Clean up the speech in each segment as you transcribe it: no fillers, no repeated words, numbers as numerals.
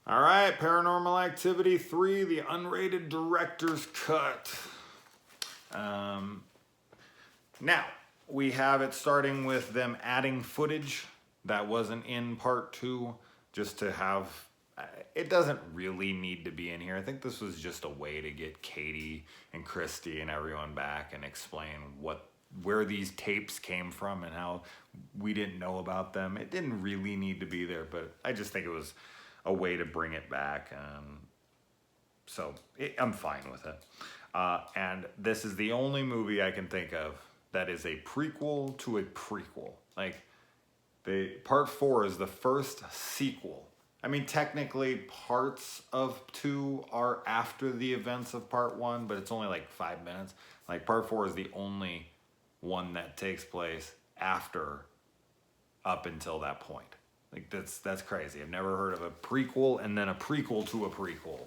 All right, Paranormal Activity 3, the Unrated Director's Cut. Now, we have it starting with them adding footage that wasn't in part 2, just to have... It doesn't really need to be in here. I think this was just a way to get Katie and Christy and everyone back and explain where these tapes came from and how we didn't know about them. It didn't really need to be there, but I just think it was a way to bring it back. I'm fine with it. And this is the only movie I can think of that is a prequel to a prequel. Like, part 4 is the first sequel. I mean, technically, parts of 2 are after the events of part 1, but it's only like 5 minutes. Like, part 4 is the only one that takes place after, up until that point. Like, that's crazy. I've never heard of a prequel and then a prequel to a prequel.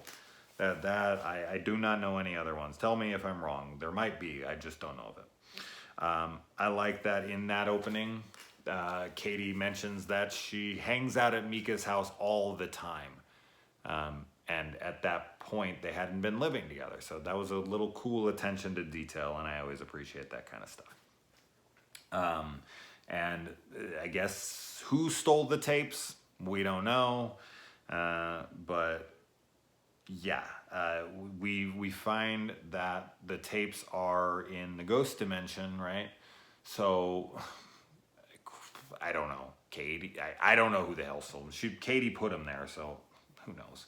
I do not know any other ones. Tell me if I'm wrong. There might be. I just don't know of it. I like that in that opening, Katie mentions that she hangs out at Mika's house all the time. And at that point, they hadn't been living together. So that was a little cool attention to detail, and I always appreciate that kind of stuff. And I guess who stole the tapes? We don't know. But yeah, we find that the tapes are in the ghost dimension, right? So I don't know. Katie, I don't know who the hell stole them. Katie put them there, so who knows?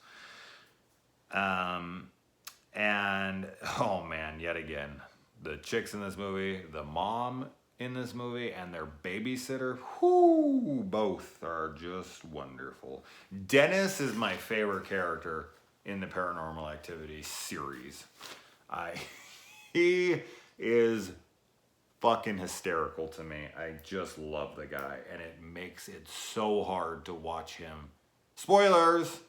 And oh man, yet again, the chicks in this movie, the mom in this movie and their babysitter, whoo, both are just wonderful. Dennis is my favorite character in the Paranormal Activity series. He is fucking hysterical to me. I just love the guy, and it makes it so hard to watch him. Spoilers,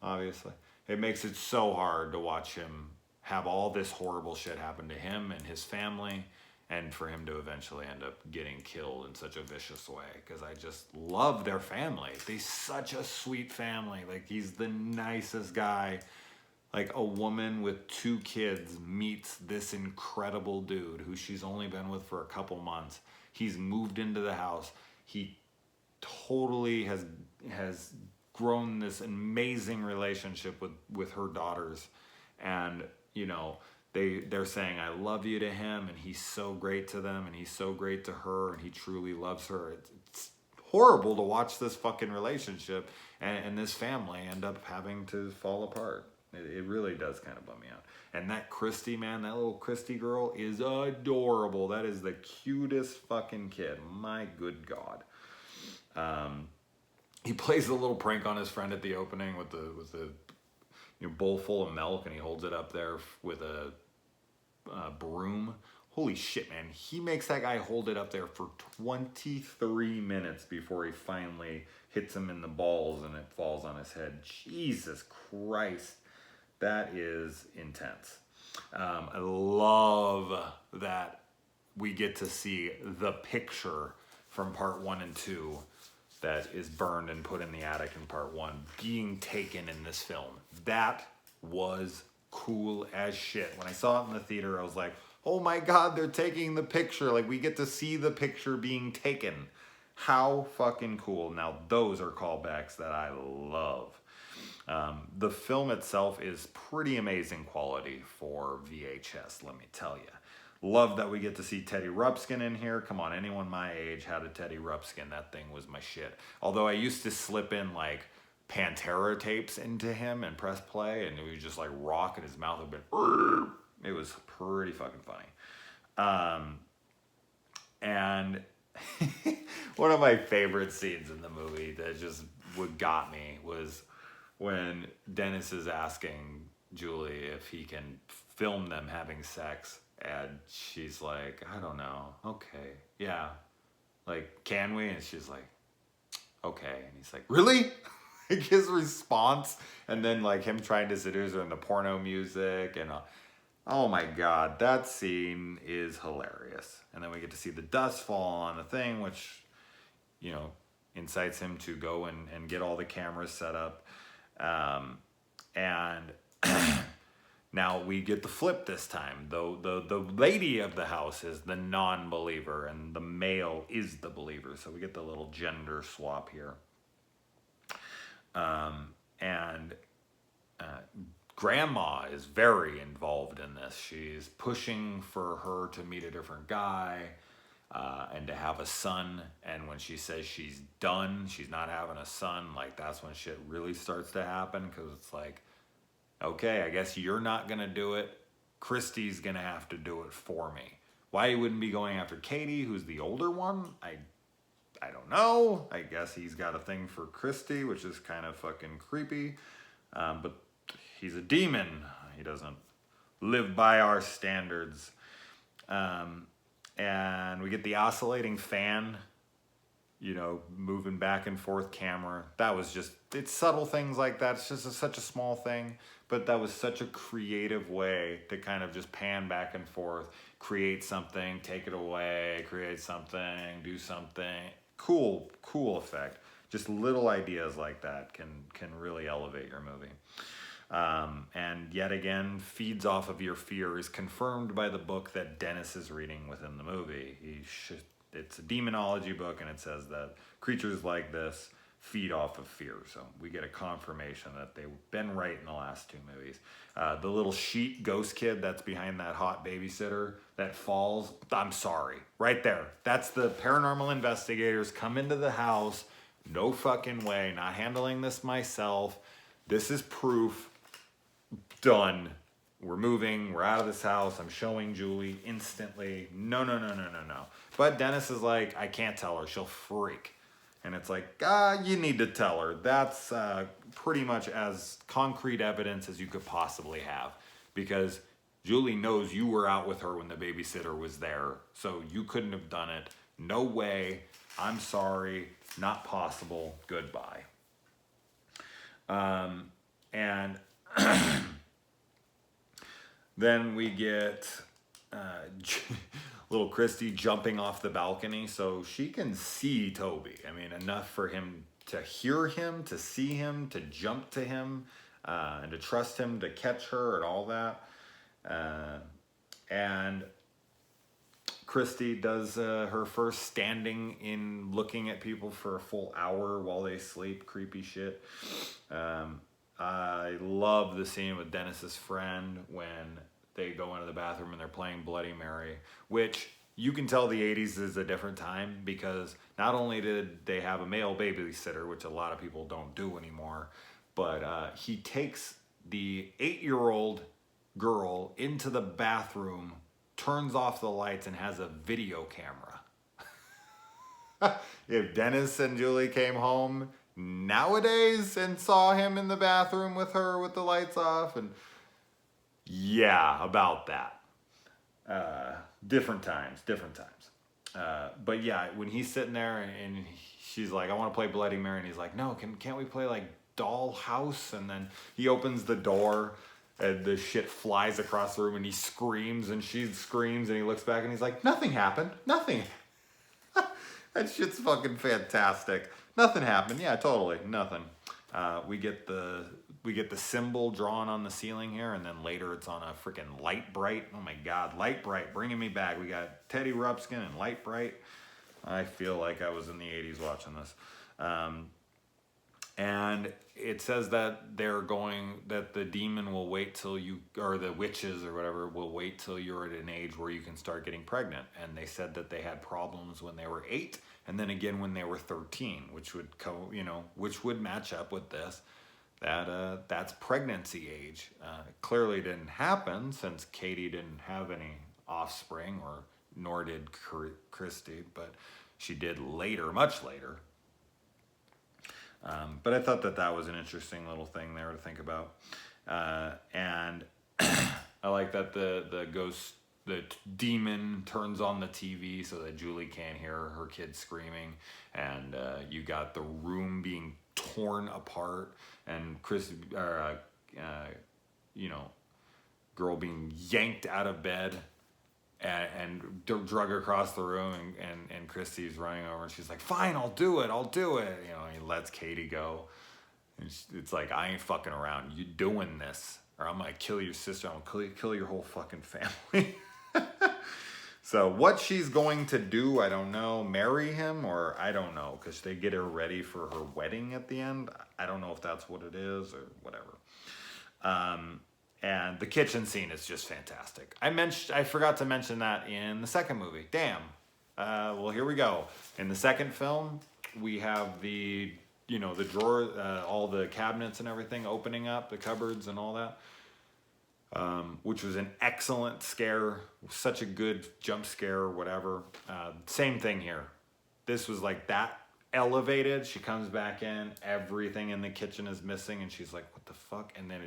obviously. It makes it so hard to watch him have all this horrible shit happen to him and his family, and for him to eventually end up getting killed in such a vicious way, because I just love their family. They're such a sweet family. Like, he's the nicest guy. Like, a woman with 2 kids meets this incredible dude who she's only been with for a couple months. He's moved into the house. He totally has grown this amazing relationship with her daughters. And, you know, they're saying, I love you to him, and he's so great to them, and he's so great to her, and he truly loves her. It's horrible to watch this fucking relationship and this family end up having to fall apart. It really does kind of bum me out. And that Christy, man, that little Christy girl is adorable. That is the cutest fucking kid. My good God. He plays a little prank on his friend at the opening with the bowl full of milk, and he holds it up there with a broom. Holy shit, man. He makes that guy hold it up there for 23 minutes before he finally hits him in the balls and it falls on his head. Jesus Christ. That is intense. I love that we get to see the picture from part 1 and 2 that is burned and put in the attic in part 1 being taken in this film. That was cool as shit. When I saw it in the theater, I was like, oh my God, they're taking the picture. Like, we get to see the picture being taken. How fucking cool. Now, those are callbacks that I love. The film itself is pretty amazing quality for VHS, let me tell you. Love that we get to see Teddy Ruxpin in here. Come on, anyone my age had a Teddy Ruxpin. That thing was my shit. Although I used to slip in like Pantera tapes into him and press play, and he would just like rock, and his mouth would be... It was pretty fucking funny. And one of my favorite scenes in the movie that just got me was when Dennis is asking Julie if he can film them having sex, and she's like, I don't know. Okay, yeah. Like, can we? And she's like, okay. And he's like, really? Like, his response, and then like him trying to seduce her in the porno music, and oh my God, that scene is hilarious. And then we get to see the dust fall on the thing, which, you know, incites him to go and get all the cameras set up. And now we get the flip this time. Though the lady of the house is the non-believer and the male is the believer. So we get the little gender swap here. And Grandma is very involved in this. She's pushing for her to meet a different guy and to have a son. And when she says she's done, she's not having a son, like that's when shit really starts to happen, because it's like, okay, I guess you're not going to do it. Christy's going to have to do it for me. Why he wouldn't be going after Katie, who's the older one, I don't know. I guess he's got a thing for Christy, which is kind of fucking creepy. But he's a demon. He doesn't live by our standards. And we get the oscillating fan, you know, moving back and forth camera. That was just, it's subtle things like that. It's just such a small thing, but that was such a creative way to kind of just pan back and forth, create something, take it away, create something, do something. Cool effect. Just little ideas like that can really elevate your movie. And yet again, feeds off of your fear is confirmed by the book that Dennis is reading within the movie. It's a demonology book, and it says that creatures like this feed off of fear. So we get a confirmation that they've been right in the last two movies. The little sheet ghost kid that's behind that hot babysitter that falls, I'm sorry, right there. That's the paranormal investigators come into the house. No fucking way, not handling this myself. This is proof. Done. We're moving. We're out of this house. I'm showing Julie instantly. No. But Dennis is like, I can't tell her. She'll freak. And it's like, you need to tell her. That's pretty much as concrete evidence as you could possibly have. Because Julie knows you were out with her when the babysitter was there. So you couldn't have done it. No way. I'm sorry. Not possible. Goodbye. And then we get little Christy jumping off the balcony so she can see Toby. I mean, enough for him to hear him, to see him, to jump to him, and to trust him to catch her and all that. And Christy does her first standing in looking at people for a full hour while they sleep. Creepy shit. I love the scene with Dennis's friend when they go into the bathroom and they're playing Bloody Mary, which you can tell the 80s is a different time because not only did they have a male babysitter, which a lot of people don't do anymore, but he takes the 8-year-old girl into the bathroom, turns off the lights, and has a video camera. If Dennis and Julie came home nowadays and saw him in the bathroom with her with the lights off, and yeah, about that. Different times. But yeah, when he's sitting there and she's like, I want to play Bloody Mary, and he's like, no, can't we play like Doll House? And then he opens the door and the shit flies across the room and he screams and she screams and he looks back and he's like, nothing happened. Nothing. That shit's fucking fantastic. Nothing happened. Yeah, totally. Nothing. We get the symbol drawn on the ceiling here, and then later it's on a freaking Light Bright. Oh my God, Light Bright, bringing me back. We got Teddy Ruxpin and Light Bright. I feel like I was in the 80s watching this. And it says that that the demon will wait till you, or the witches or whatever, will wait till you're at an age where you can start getting pregnant. And they said that they had problems when they were 8, and then again when they were 13, which would match up with this. That's pregnancy age. Clearly didn't happen since Katie didn't have any offspring, nor did Christy, but she did later, much later. But I thought that was an interesting little thing there to think about. And I like that the demon turns on the TV so that Julie can't hear her kid screaming, and you got the room being torn apart, and girl being yanked out of bed and drug across the room, and Christy's running over and she's like, fine, I'll do it. He lets Katie go. And it's like, I ain't fucking around. You doing this, or I'm gonna kill your sister. I'm gonna kill your whole fucking family. So what she's going to do, I don't know. Marry him, or I don't know, because they get her ready for her wedding at the end. I don't know if that's what it is or whatever. And the kitchen scene is just fantastic. I forgot to mention that in the second movie. Damn. Well, here we go. In the second film, we have the drawer, all the cabinets and everything opening up, the cupboards and all that, which was an excellent scare. Such a good jump scare or whatever. Same thing here. This was like that elevated. She comes back in, everything in the kitchen is missing, and she's like, what the fuck? And then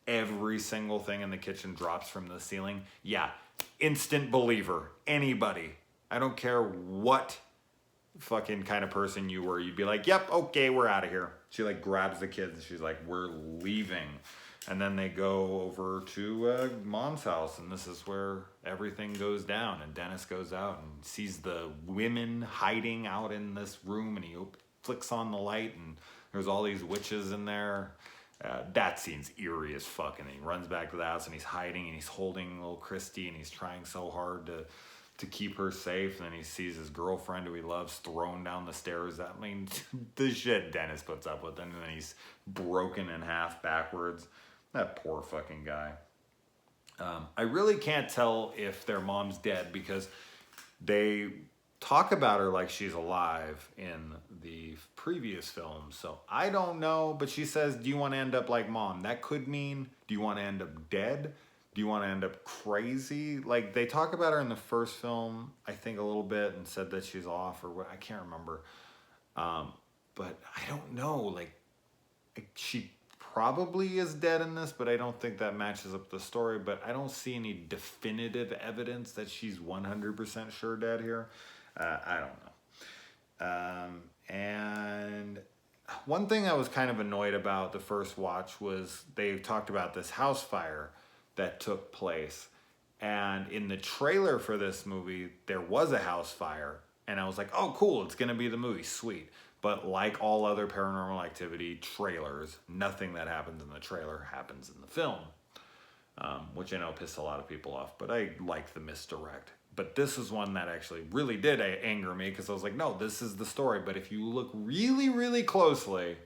every single thing in the kitchen drops from the ceiling. Yeah, instant believer. Anybody. I don't care what fucking kind of person you were. You'd be like, yep, okay, we're out of here. She like grabs the kids and she's like, we're leaving. And then they go over to Mom's house, and this is where everything goes down. And Dennis goes out and sees the women hiding out in this room, and he flicks on the light, and there's all these witches in there. That scene's eerie as fuck. And he runs back to the house, and he's hiding, and he's holding little Christy, and he's trying so hard to keep her safe. And then he sees his girlfriend, who he loves, thrown down the stairs. I mean, the shit Dennis puts up with. And then he's broken in half backwards. That poor fucking guy. I really can't tell if their mom's dead, because they talk about her like she's alive in the previous film. So I don't know, but she says, do you want to end up like Mom? That could mean, do you want to end up dead? Do you want to end up crazy? Like, they talk about her in the first film, I think, a little bit, and said that she's off, or what, I can't remember. But I don't know, like she probably is dead in this, but I don't think that matches up the story. But I don't see any definitive evidence that she's 100% sure dead here. I don't know. And one thing I was kind of annoyed about the first watch was they talked about this house fire that took place. And in the trailer for this movie, there was a house fire. And I was like, oh, cool, it's going to be the movie, sweet. But like all other Paranormal Activity trailers, nothing that happens in the trailer happens in the film, which I know pissed a lot of people off, but I like the misdirect. But this is one that actually really did anger me, because I was like, no, this is the story. But if you look really, really closely,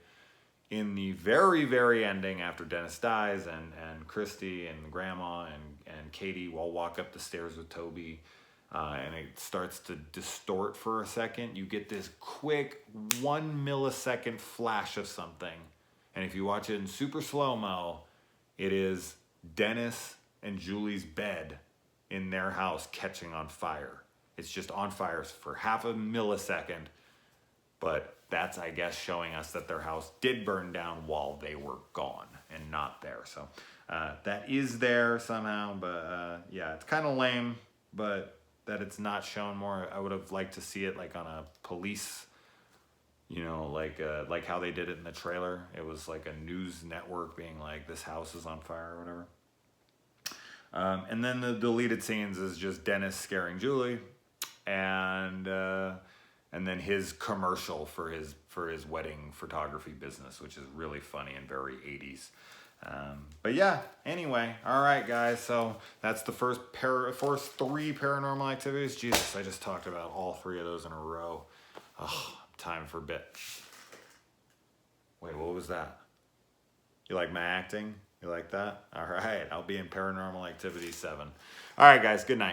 in the very, very ending, after Dennis dies, and Christy and Grandma and Katie will walk up the stairs with Toby, and it starts to distort for a second, you get this quick 1 millisecond flash of something. And if you watch it in super slow-mo, it is Dennis and Julie's bed in their house catching on fire. It's just on fire for half a millisecond, but that's, I guess, showing us that their house did burn down while they were gone and not there. So that is there somehow, but yeah, it's kind of lame, but that it's not shown more. I would have liked to see it like on a police, like how they did it in the trailer. It was like a news network being like, this house is on fire or whatever. And then the deleted scenes is just Dennis scaring Julie, and then his commercial for his wedding photography business, which is really funny and very 80s. But yeah, anyway, all right, guys. So that's the first 3 Paranormal Activities. Jesus, I just talked about all 3 of those in a row. Oh, time for a bit. Wait, what was that? You like my acting? You like that? All right, I'll be in Paranormal Activity 7. All right, guys, good night.